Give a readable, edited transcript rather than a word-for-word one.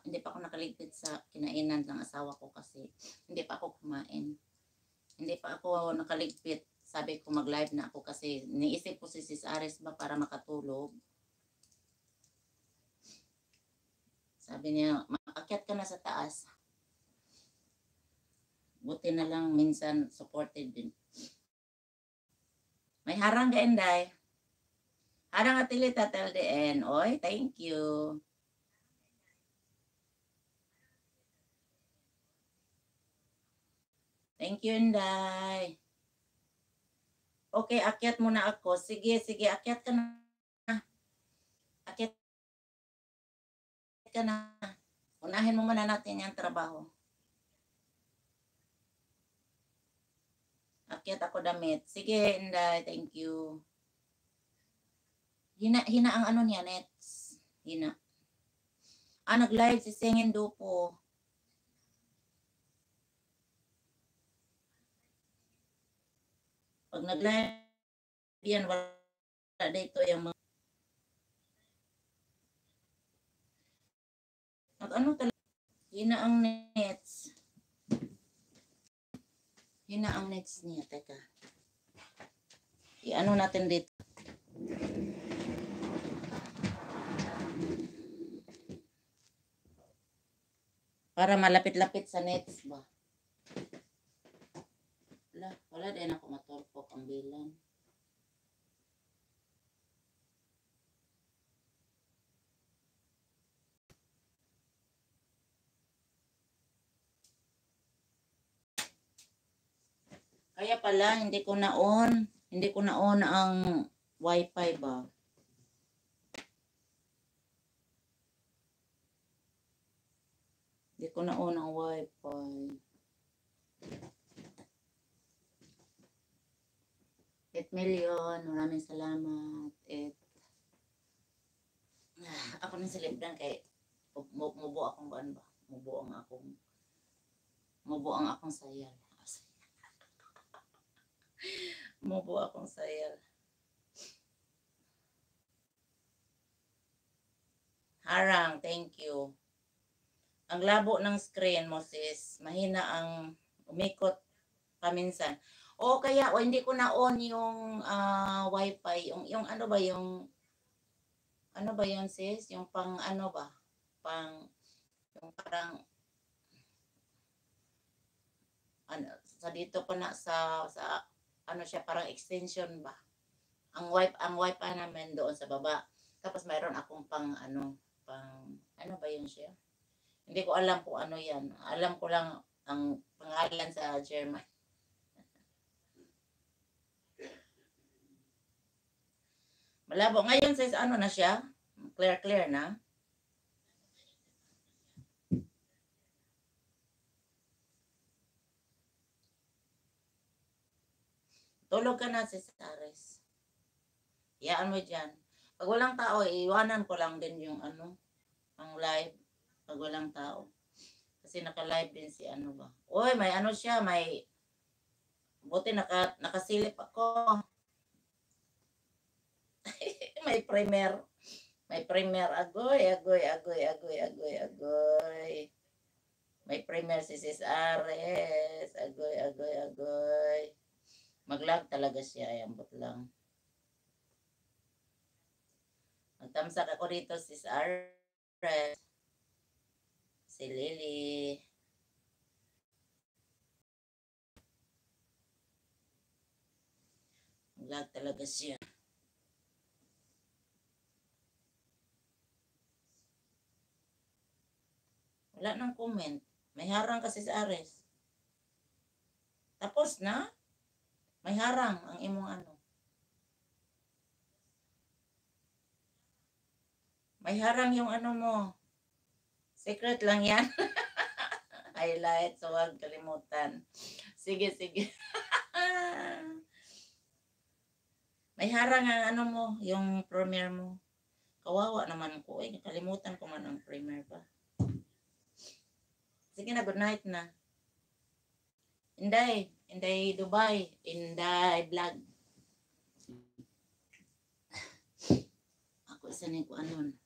hindi pa ako nakaligpit sa kinainan ng asawa ko kasi hindi pa ako kumain. Hindi pa ako nakaligpit. Sabi ko mag-live na ako kasi niisip ko si Sis Aris ba para makatulog. Sabi niya, maakyat ka na sa taas. Buti na lang minsan supported din. May harang ka, Inday. Harang atili tatel din. Oy, thank you. Thank you, Inday. Okay, akyat muna ako. Sige, akyat ka na. Akyat ka na. Unahin mo muna natin yung trabaho. Akyat ako damit. Sige, Inday. Thank you. Hina ang ano niya, nets. Hina. Nag-live si Singin Dupo. Pag nag-live yan, wala dito yung mga ano talaga, hina ang nets. Hina ang nets niya. Teka. I-ano natin dito. Para malapit-lapit sa nets ba? Wala din ako matulpok ang bilan. Kaya pala, hindi ko na-on ang wifi ba? Hindi ko na-on ang wifi. 8 million, maraming salamat. Ako nang silibdan kay mubo akong buwan ba? Mubo ang akong sayal. Mubo akong sayal. Harang, thank you. Ang labo ng screen mo, sis. Mahina ang umikot paminsan. Kaya hindi ko na-on yung wifi. Yung ano ba yung sis? Yung pang ano ba? Yung parang ano, sa dito ko na sa ano siya, parang extension ba? Ang wifi namin doon sa baba. Tapos mayroon akong pang ano ba yun siya? Hindi ko alam kung ano yan. Alam ko lang ang pangalan sa German. Malabo. Ngayon sis, ano na siya? Clear na? Tulog ka na sis Ares. Iyaan mo dyan. Pag walang tao, iwanan ko lang din yung ano, ang live. Pag walang tao. Kasi naka-live din si ano ba. Oy, may ano siya, buti nakasilip ako. May premier. May premier. Agoy. May premier si Sis Ares. Agoy. Mag-lag talaga siya. Ayambot lang. Magtamsak ako dito, Sis Ares. Si Lily. Mag-lag talaga siya. Wala nang comment. May harang kasi sa Ares. Tapos na? May harang ang imong ano. May harang yung ano mo. Secret lang yan. Highlight. So, huwag kalimutan. Sige. May harang ang ano mo. Yung premiere mo. Kawawa naman ko. Kalimutan ko man ang premiere pa. Sige na, good night na. Inday Dubai, Inday vlog. Ako isa ko anon.